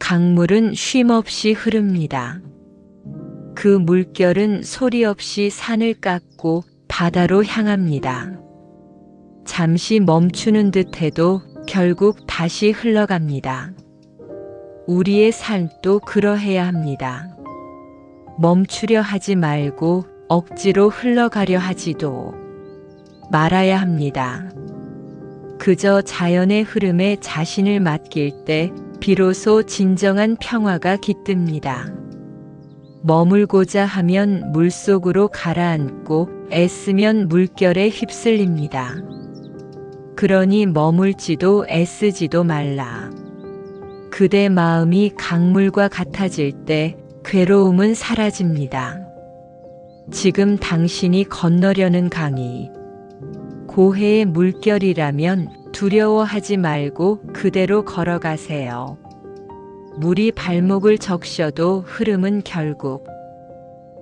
강물은 쉼없이 흐릅니다. 그 물결은 소리 없이 산을 깎고 바다로 향합니다. 잠시 멈추는 듯해도 결국 다시 흘러갑니다. 우리의 삶도 그러해야 합니다. 멈추려 하지 말고 억지로 흘러가려 하지도 말아야 합니다. 그저 자연의 흐름에 자신을 맡길 때 비로소 진정한 평화가 깃듭니다. 머물고자 하면 물속으로 가라앉고 애쓰면 물결에 휩쓸립니다. 그러니 머물지도 애쓰지도 말라. 그대 마음이 강물과 같아질 때 괴로움은 사라집니다. 지금 당신이 건너려는 강이 고해의 물결이라면 두려워하지 말고 그대로 걸어가세요. 물이 발목을 적셔도 흐름은 결국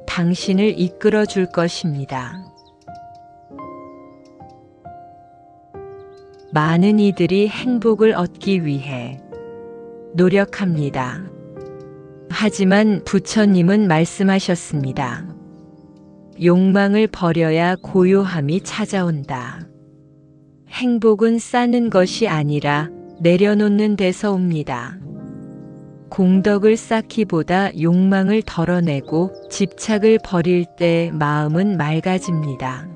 당신을 이끌어 줄 것입니다. 많은 이들이 행복을 얻기 위해 노력합니다. 하지만 부처님은 말씀하셨습니다. 욕망을 버려야 고요함이 찾아온다. 행복은 쌓는 것이 아니라 내려놓는 데서 옵니다. 공덕을 쌓기보다 욕망을 덜어내고 집착을 버릴 때 마음은 맑아집니다.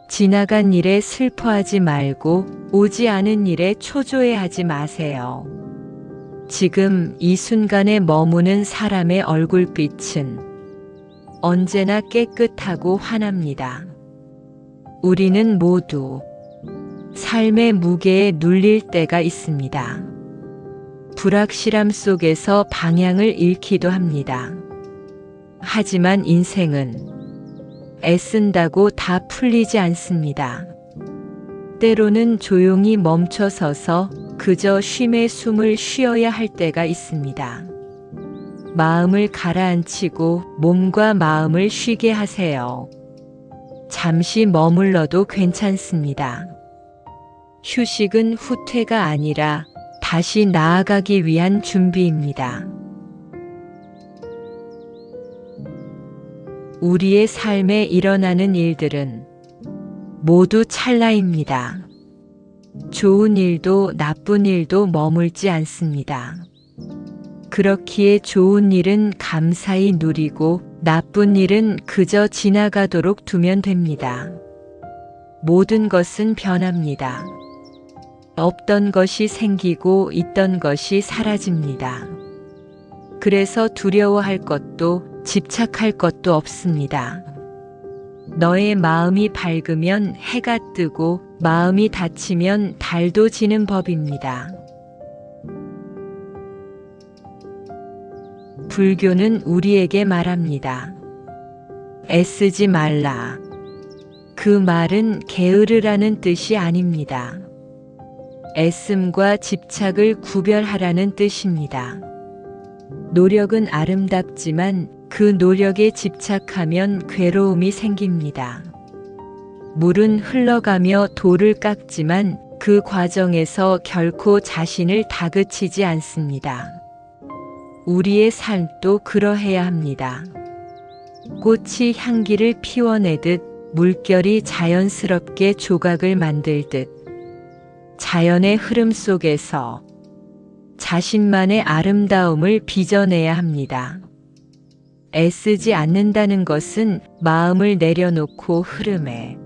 지나간 일에 슬퍼하지 말고 오지 않은 일에 초조해하지 마세요. 지금 이 순간에 머무는 사람의 얼굴빛은 언제나 깨끗하고 환합니다. 우리는 모두 삶의 무게에 눌릴 때가 있습니다. 불확실함 속에서 방향을 잃기도 합니다. 하지만 인생은 애쓴다고 다 풀리지 않습니다. 때로는 조용히 멈춰서서 그저 쉼의 숨을 쉬어야 할 때가 있습니다. 마음을 가라앉히고 몸과 마음을 쉬게 하세요. 잠시 머물러도 괜찮습니다. 휴식은 후퇴가 아니라 다시 나아가기 위한 준비입니다. 우리의 삶에 일어나는 일들은 모두 찰나입니다. 좋은 일도 나쁜 일도 머물지 않습니다. 그렇기에 좋은 일은 감사히 누리고 나쁜 일은 그저 지나가도록 두면 됩니다. 모든 것은 변합니다. 없던 것이 생기고 있던 것이 사라집니다. 그래서 두려워할 것도 집착할 것도 없습니다. 너의 마음이 밝으면 해가 뜨고 마음이 닫히면 달도 지는 법입니다. 불교는 우리에게 말합니다. 애쓰지 말라. 그 말은 게으르라는 뜻이 아닙니다. 애씀과 집착을 구별하라는 뜻입니다. 노력은 아름답지만 그 노력에 집착하면 괴로움이 생깁니다. 물은 흘러가며 돌을 깎지만 그 과정에서 결코 자신을 다그치지 않습니다. 우리의 삶도 그러해야 합니다. 꽃이 향기를 피워내듯 물결이 자연스럽게 조각을 만들듯 자연의 흐름 속에서 자신만의 아름다움을 빚어내야 합니다. 애쓰지 않는다는 것은 마음을 내려놓고 흐름에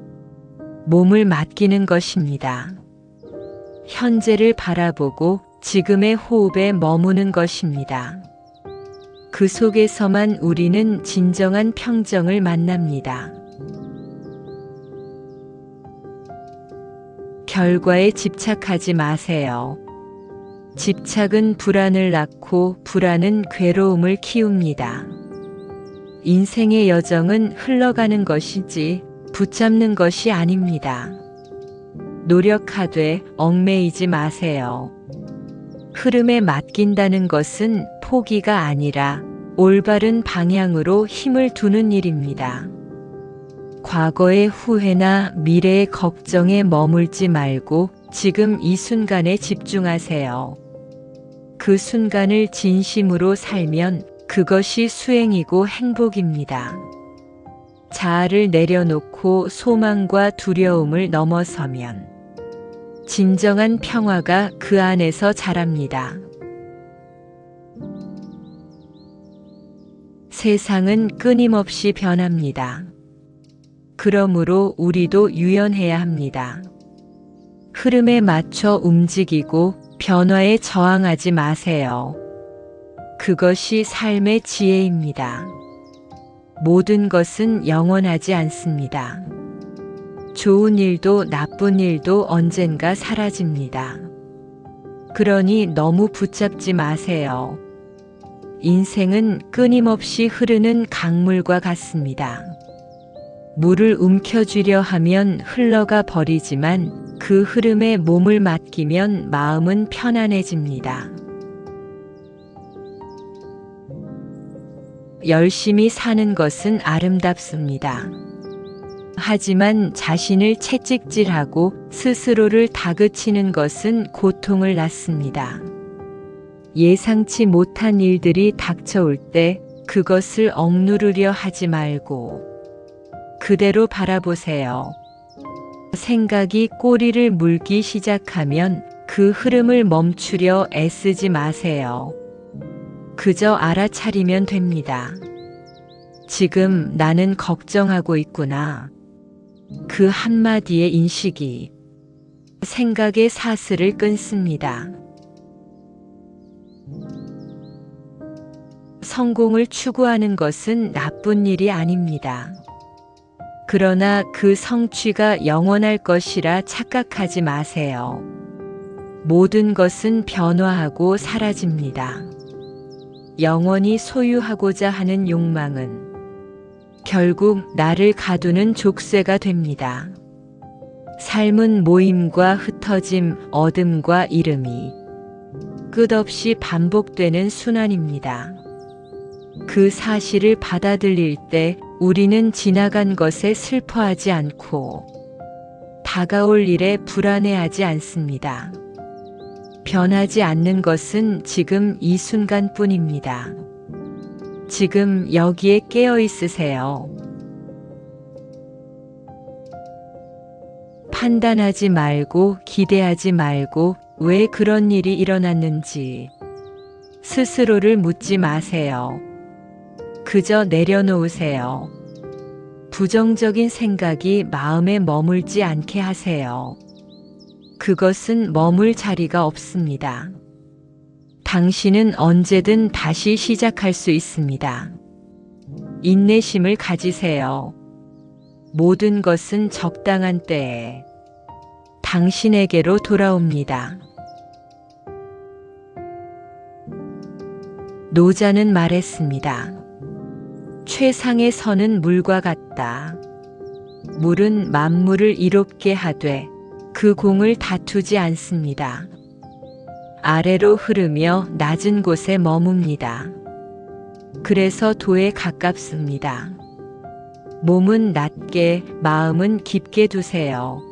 몸을 맡기는 것입니다. 현재를 바라보고 지금의 호흡에 머무는 것입니다. 그 속에서만 우리는 진정한 평정을 만납니다. 결과에 집착하지 마세요. 집착은 불안을 낳고 불안은 괴로움을 키웁니다. 인생의 여정은 흘러가는 것이지 붙잡는 것이 아닙니다. 노력하되 얽매이지 마세요. 흐름에 맡긴다는 것은 포기가 아니라 올바른 방향으로 힘을 두는 일입니다. 과거의 후회나 미래의 걱정에 머물지 말고 지금 이 순간에 집중하세요. 그 순간을 진심으로 살면 그것이 수행이고 행복입니다. 자아를 내려놓고 소망과 두려움을 넘어서면 진정한 평화가 그 안에서 자랍니다. 세상은 끊임없이 변합니다. 그러므로 우리도 유연해야 합니다. 흐름에 맞춰 움직이고 변화에 저항하지 마세요. 그것이 삶의 지혜입니다. 모든 것은 영원하지 않습니다. 좋은 일도 나쁜 일도 언젠가 사라집니다. 그러니 너무 붙잡지 마세요. 인생은 끊임없이 흐르는 강물과 같습니다. 물을 움켜쥐려 하면 흘러가 버리지만 그 흐름에 몸을 맡기면 마음은 편안해집니다. 열심히 사는 것은 아름답습니다. 하지만 자신을 채찍질하고 스스로를 다그치는 것은 고통을 낳습니다. 예상치 못한 일들이 닥쳐올 때 그것을 억누르려 하지 말고 그대로 바라보세요. 생각이 꼬리를 물기 시작하면 그 흐름을 멈추려 애쓰지 마세요. 그저 알아차리면 됩니다. 지금 나는 걱정하고 있구나. 그 한마디의 인식이 생각의 사슬을 끊습니다. 성공을 추구하는 것은 나쁜 일이 아닙니다. 그러나 그 성취가 영원할 것이라 착각하지 마세요. 모든 것은 변화하고 사라집니다. 영원히 소유하고자 하는 욕망은 결국 나를 가두는 족쇄가 됩니다. 삶은 모임과 흩어짐, 어둠과 이름이 끝없이 반복되는 순환입니다. 그 사실을 받아들일 때 우리는 지나간 것에 슬퍼하지 않고 다가올 일에 불안해하지 않습니다. 변하지 않는 것은 지금 이 순간뿐입니다. 지금 여기에 깨어 있으세요. 판단하지 말고 기대하지 말고 왜 그런 일이 일어났는지 스스로를 묻지 마세요. 그저 내려놓으세요. 부정적인 생각이 마음에 머물지 않게 하세요. 그것은 머물 자리가 없습니다. 당신은 언제든 다시 시작할 수 있습니다. 인내심을 가지세요. 모든 것은 적당한 때에 당신에게로 돌아옵니다. 노자는 말했습니다. 최상의 선은 물과 같다. 물은 만물을 이롭게 하되 그 공을 다투지 않습니다. 아래로 흐르며 낮은 곳에 머뭅니다. 그래서 도에 가깝습니다. 몸은 낮게, 마음은 깊게 두세요.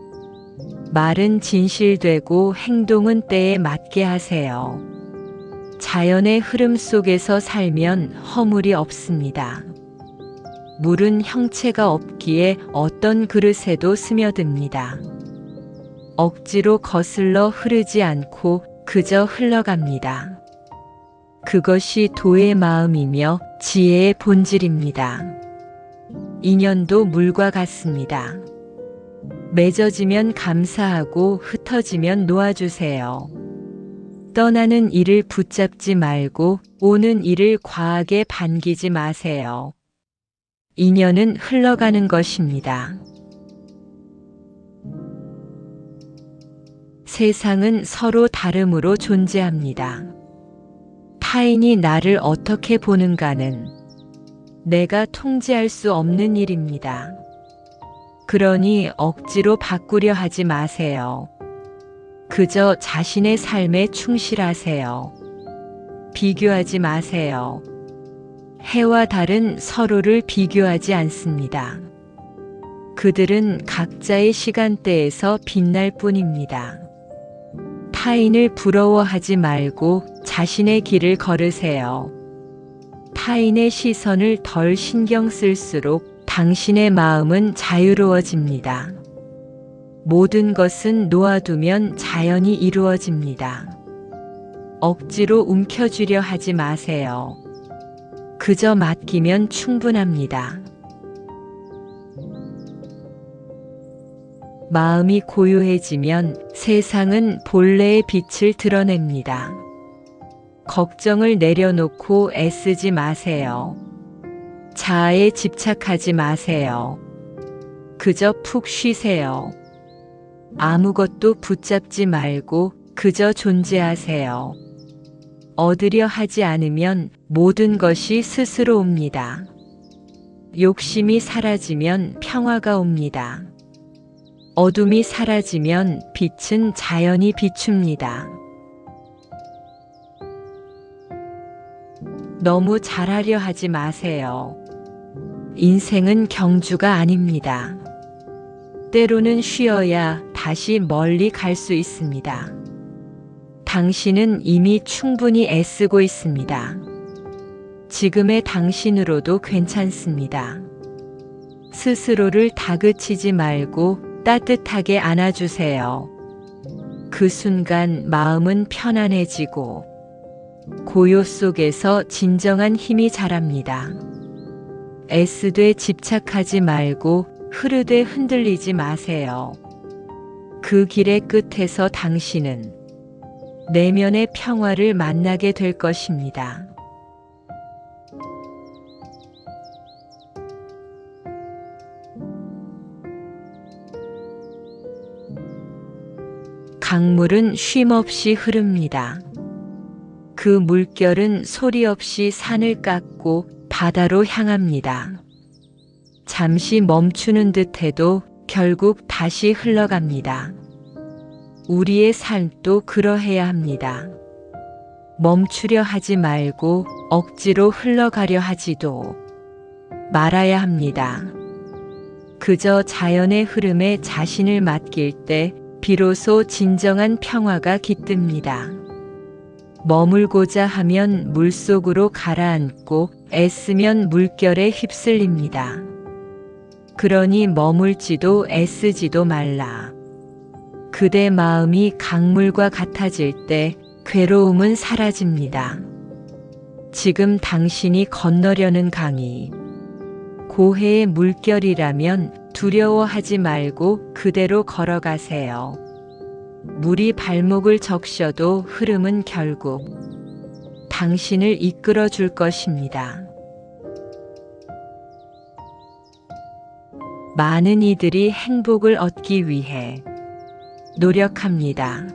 말은 진실되고 행동은 때에 맞게 하세요. 자연의 흐름 속에서 살면 허물이 없습니다. 물은 형체가 없기에 어떤 그릇에도 스며듭니다. 억지로 거슬러 흐르지 않고 그저 흘러갑니다. 그것이 도의 마음이며 지혜의 본질입니다. 인연도 물과 같습니다. 맺어지면 감사하고 흩어지면 놓아주세요. 떠나는 이를 붙잡지 말고 오는 이를 과하게 반기지 마세요. 인연은 흘러가는 것입니다. 세상은 서로 다름으로 존재합니다. 타인이 나를 어떻게 보는가는 내가 통제할 수 없는 일입니다. 그러니 억지로 바꾸려 하지 마세요. 그저 자신의 삶에 충실하세요. 비교하지 마세요. 해와 달은 서로를 비교하지 않습니다. 그들은 각자의 시간대에서 빛날 뿐입니다. 타인을 부러워하지 말고 자신의 길을 걸으세요. 타인의 시선을 덜 신경 쓸수록 당신의 마음은 자유로워집니다. 모든 것은 놓아두면 자연히 이루어집니다. 억지로 움켜쥐려 하지 마세요. 그저 맡기면 충분합니다. 마음이 고요해지면 세상은 본래의 빛을 드러냅니다. 걱정을 내려놓고 애쓰지 마세요. 자아에 집착하지 마세요. 그저 푹 쉬세요. 아무것도 붙잡지 말고 그저 존재하세요. 얻으려 하지 않으면 모든 것이 스스로 옵니다. 욕심이 사라지면 평화가 옵니다. 어둠이 사라지면 빛은 자연히 비춥니다. 너무 잘하려 하지 마세요. 인생은 경주가 아닙니다. 때로는 쉬어야 다시 멀리 갈 수 있습니다. 당신은 이미 충분히 애쓰고 있습니다. 지금의 당신으로도 괜찮습니다. 스스로를 다그치지 말고 따뜻하게 안아주세요. 그 순간 마음은 편안해지고 고요 속에서 진정한 힘이 자랍니다. 애쓰되 집착하지 말고 흐르되 흔들리지 마세요. 그 길의 끝에서 당신은 내면의 평화를 만나게 될 것입니다. 강물은 쉼없이 흐릅니다. 그 물결은 소리 없이 산을 깎고 바다로 향합니다. 잠시 멈추는 듯해도 결국 다시 흘러갑니다. 우리의 삶도 그러해야 합니다. 멈추려 하지 말고 억지로 흘러가려 하지도 말아야 합니다. 그저 자연의 흐름에 자신을 맡길 때 비로소 진정한 평화가 깃듭니다. 머물고자 하면 물속으로 가라앉고 애쓰면 물결에 휩쓸립니다. 그러니 머물지도 애쓰지도 말라. 그대 마음이 강물과 같아질 때 괴로움은 사라집니다. 지금 당신이 건너려는 강이 고해의 물결이라면 두려워하지 말고 그대로 걸어가세요. 물이 발목을 적셔도 흐름은 결국 당신을 이끌어 줄 것입니다. 많은 이들이 행복을 얻기 위해 노력합니다.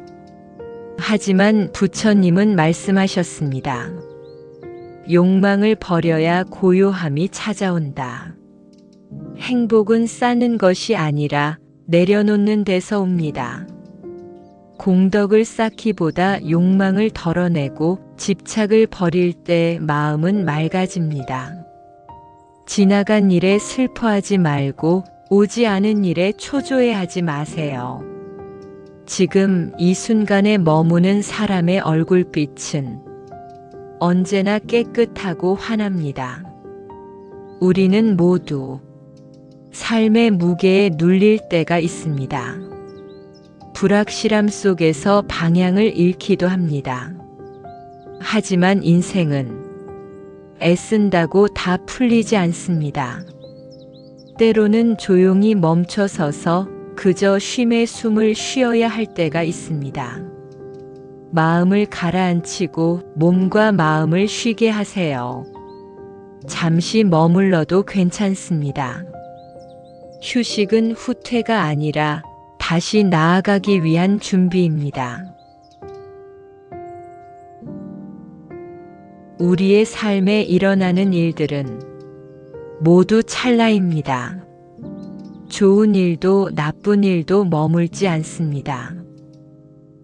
하지만 부처님은 말씀하셨습니다. 욕망을 버려야 고요함이 찾아온다. 행복은 쌓는 것이 아니라 내려놓는 데서 옵니다. 공덕을 쌓기보다 욕망을 덜어내고 집착을 버릴 때 마음은 맑아집니다. 지나간 일에 슬퍼하지 말고 오지 않은 일에 초조해하지 마세요. 지금 이 순간에 머무는 사람의 얼굴빛은 언제나 깨끗하고 환합니다. 우리는 모두 삶의 무게에 눌릴 때가 있습니다. 불확실함 속에서 방향을 잃기도 합니다. 하지만 인생은 애쓴다고 다 풀리지 않습니다. 때로는 조용히 멈춰서서 그저 쉼의 숨을 쉬어야 할 때가 있습니다. 마음을 가라앉히고 몸과 마음을 쉬게 하세요. 잠시 머물러도 괜찮습니다. 휴식은 후퇴가 아니라 다시 나아가기 위한 준비입니다. 우리의 삶에 일어나는 일들은 모두 찰나입니다. 좋은 일도 나쁜 일도 머물지 않습니다.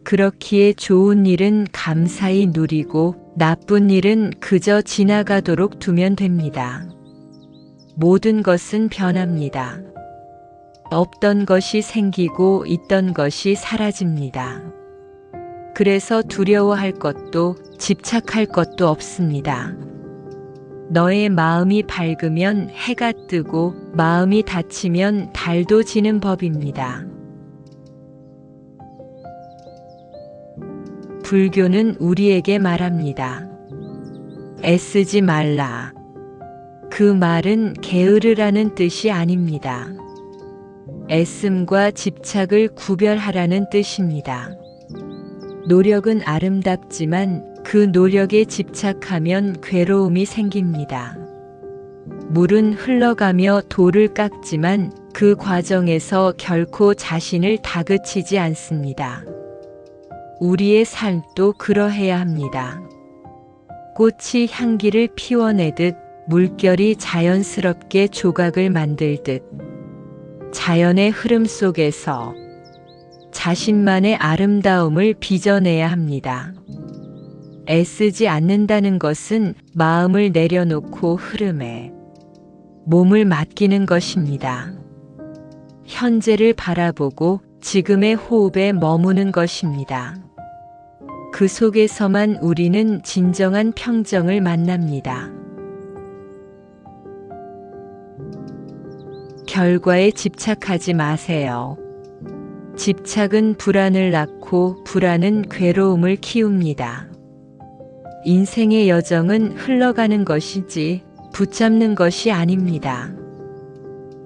그렇기에 좋은 일은 감사히 누리고 나쁜 일은 그저 지나가도록 두면 됩니다. 모든 것은 변합니다. 없던 것이 생기고 있던 것이 사라집니다. 그래서 두려워할 것도 집착할 것도 없습니다. 너의 마음이 밝으면 해가 뜨고 마음이 닫히면 달도 지는 법입니다. 불교는 우리에게 말합니다. 애쓰지 말라. 그 말은 게으르라는 뜻이 아닙니다. 애씀과 집착을 구별하라는 뜻입니다. 노력은 아름답지만 그 노력에 집착하면 괴로움이 생깁니다. 물은 흘러가며 돌을 깎지만 그 과정에서 결코 자신을 다그치지 않습니다. 우리의 삶도 그러해야 합니다. 꽃이 향기를 피워내듯 물결이 자연스럽게 조각을 만들듯 자연의 흐름 속에서 자신만의 아름다움을 빚어내야 합니다. 애쓰지 않는다는 것은 마음을 내려놓고 흐름에 몸을 맡기는 것입니다. 현재를 바라보고 지금의 호흡에 머무는 것입니다. 그 속에서만 우리는 진정한 평정을 만납니다. 결과에 집착하지 마세요. 집착은 불안을 낳고 불안은 괴로움을 키웁니다. 인생의 여정은 흘러가는 것이지 붙잡는 것이 아닙니다.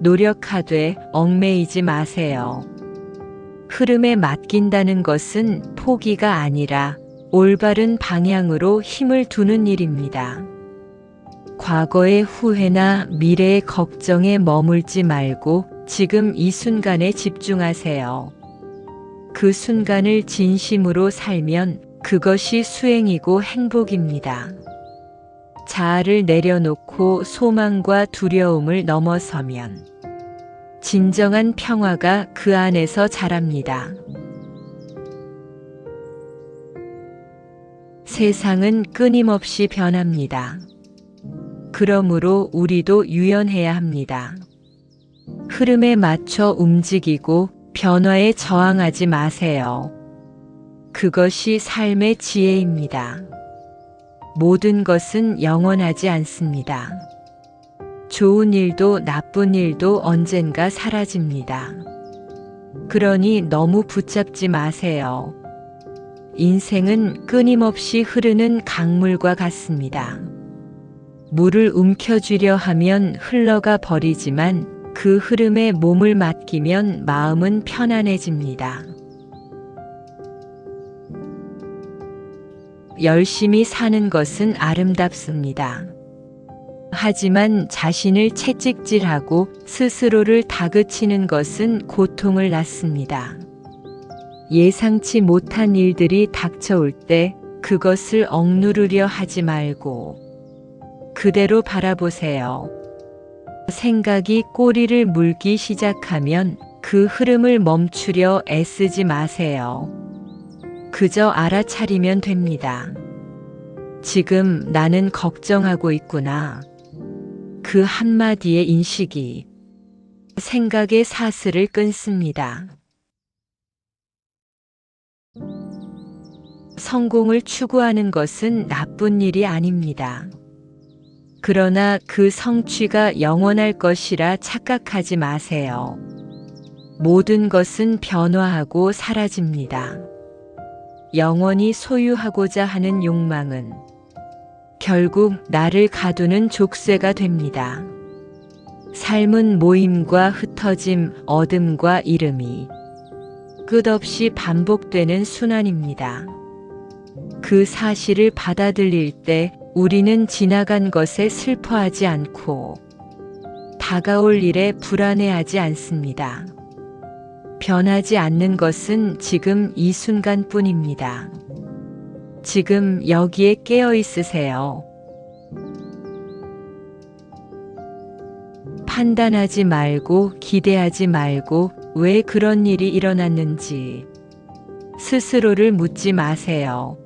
노력하되 얽매이지 마세요. 흐름에 맡긴다는 것은 포기가 아니라 올바른 방향으로 힘을 두는 일입니다. 과거의 후회나 미래의 걱정에 머물지 말고 지금 이 순간에 집중하세요. 그 순간을 진심으로 살면 그것이 수행이고 행복입니다. 자아를 내려놓고 소망과 두려움을 넘어서면 진정한 평화가 그 안에서 자랍니다. 세상은 끊임없이 변합니다. 그러므로 우리도 유연해야 합니다. 흐름에 맞춰 움직이고 변화에 저항하지 마세요. 그것이 삶의 지혜입니다. 모든 것은 영원하지 않습니다. 좋은 일도 나쁜 일도 언젠가 사라집니다. 그러니 너무 붙잡지 마세요. 인생은 끊임없이 흐르는 강물과 같습니다. 물을 움켜쥐려 하면 흘러가 버리지만 그 흐름에 몸을 맡기면 마음은 편안해집니다. 열심히 사는 것은 아름답습니다. 하지만 자신을 채찍질하고 스스로를 다그치는 것은 고통을 낳습니다. 예상치 못한 일들이 닥쳐올 때 그것을 억누르려 하지 말고 그대로 바라보세요. 생각이 꼬리를 물기 시작하면 그 흐름을 멈추려 애쓰지 마세요. 그저 알아차리면 됩니다. 지금 나는 걱정하고 있구나. 그 한마디의 인식이 생각의 사슬을 끊습니다. 성공을 추구하는 것은 나쁜 일이 아닙니다. 그러나 그 성취가 영원할 것이라 착각하지 마세요. 모든 것은 변화하고 사라집니다. 영원히 소유하고자 하는 욕망은 결국 나를 가두는 족쇄가 됩니다. 삶은 모임과 흩어짐, 얻음과 잃음이 끝없이 반복되는 순환입니다. 그 사실을 받아들일 때 우리는 지나간 것에 슬퍼하지 않고 다가올 일에 불안해하지 않습니다. 변하지 않는 것은 지금 이 순간뿐입니다. 지금 여기에 깨어 있으세요. 판단하지 말고 기대하지 말고 왜 그런 일이 일어났는지 스스로를 묻지 마세요.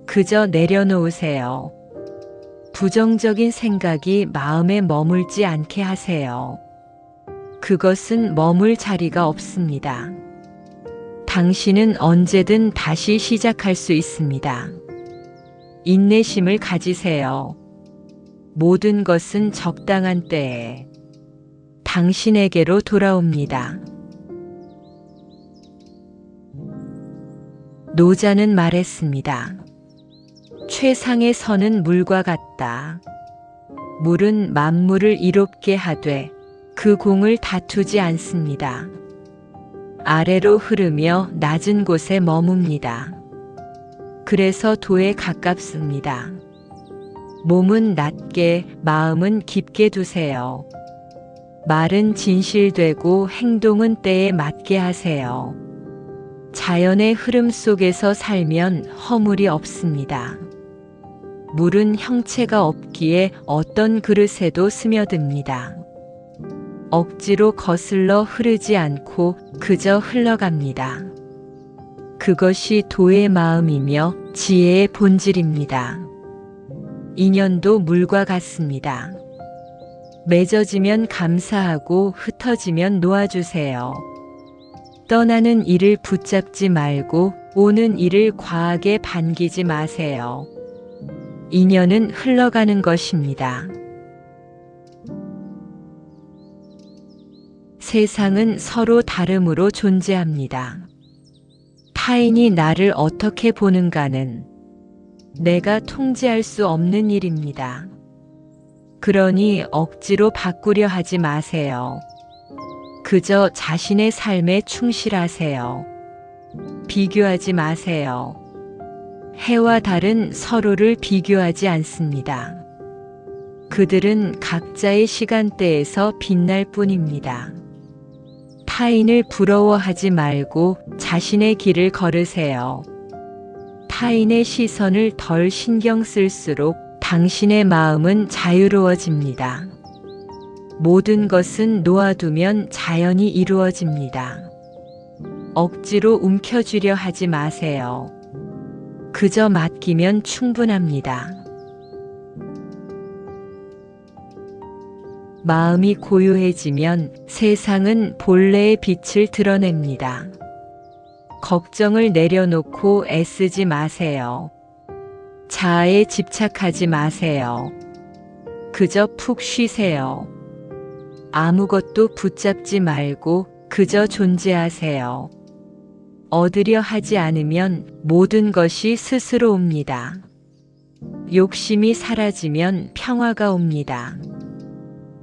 그저 내려놓으세요. 부정적인 생각이 마음에 머물지 않게 하세요. 그것은 머물 자리가 없습니다. 당신은 언제든 다시 시작할 수 있습니다. 인내심을 가지세요. 모든 것은 적당한 때에 당신에게로 돌아옵니다. 노자는 말했습니다. 최상의 선은 물과 같다. 물은 만물을 이롭게 하되 그 공을 다투지 않습니다. 아래로 흐르며 낮은 곳에 머뭅니다. 그래서 도에 가깝습니다. 몸은 낮게, 마음은 깊게 두세요. 말은 진실되고 행동은 때에 맞게 하세요. 자연의 흐름 속에서 살면 허물이 없습니다. 물은 형체가 없기에 어떤 그릇에도 스며듭니다. 억지로 거슬러 흐르지 않고 그저 흘러갑니다. 그것이 도의 마음이며 지혜의 본질입니다. 인연도 물과 같습니다. 맺어지면 감사하고 흩어지면 놓아주세요. 떠나는 이를 붙잡지 말고 오는 이를 과하게 반기지 마세요. 인연은 흘러가는 것입니다. 세상은 서로 다름으로 존재합니다. 타인이 나를 어떻게 보는가는 내가 통제할 수 없는 일입니다. 그러니 억지로 바꾸려 하지 마세요. 그저 자신의 삶에 충실하세요. 비교하지 마세요. 해와 달은 서로를 비교하지 않습니다. 그들은 각자의 시간대에서 빛날 뿐입니다. 타인을 부러워하지 말고 자신의 길을 걸으세요. 타인의 시선을 덜 신경 쓸수록 당신의 마음은 자유로워집니다. 모든 것은 놓아두면 자연히 이루어집니다. 억지로 움켜쥐려 하지 마세요. 그저 맡기면 충분합니다. 마음이 고요해지면 세상은 본래의 빛을 드러냅니다. 걱정을 내려놓고 애쓰지 마세요. 자아에 집착하지 마세요. 그저 푹 쉬세요. 아무것도 붙잡지 말고 그저 존재하세요. 얻으려 하지 않으면 모든 것이 스스로 옵니다. 욕심이 사라지면 평화가 옵니다.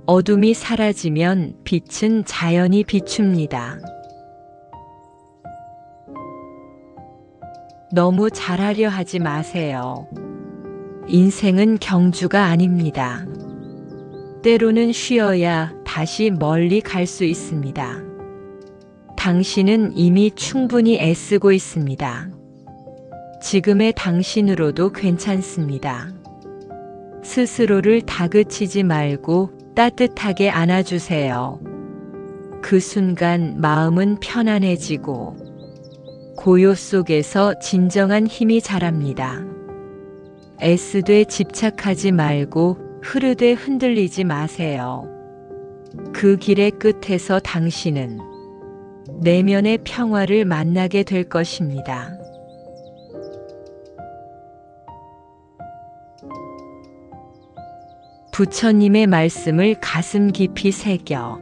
어둠이 사라지면 빛은 자연히 비춥니다. 너무 잘하려 하지 마세요. 인생은 경주가 아닙니다. 때로는 쉬어야 다시 멀리 갈 수 있습니다. 당신은 이미 충분히 애쓰고 있습니다. 지금의 당신으로도 괜찮습니다. 스스로를 다그치지 말고 따뜻하게 안아주세요. 그 순간 마음은 편안해지고 고요 속에서 진정한 힘이 자랍니다. 애쓰되 집착하지 말고 흐르되 흔들리지 마세요. 그 길의 끝에서 당신은 내면의 평화를 만나게 될 것입니다. 부처님의 말씀을 가슴 깊이 새겨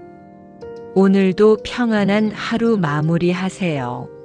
오늘도 평안한 하루 마무리하세요.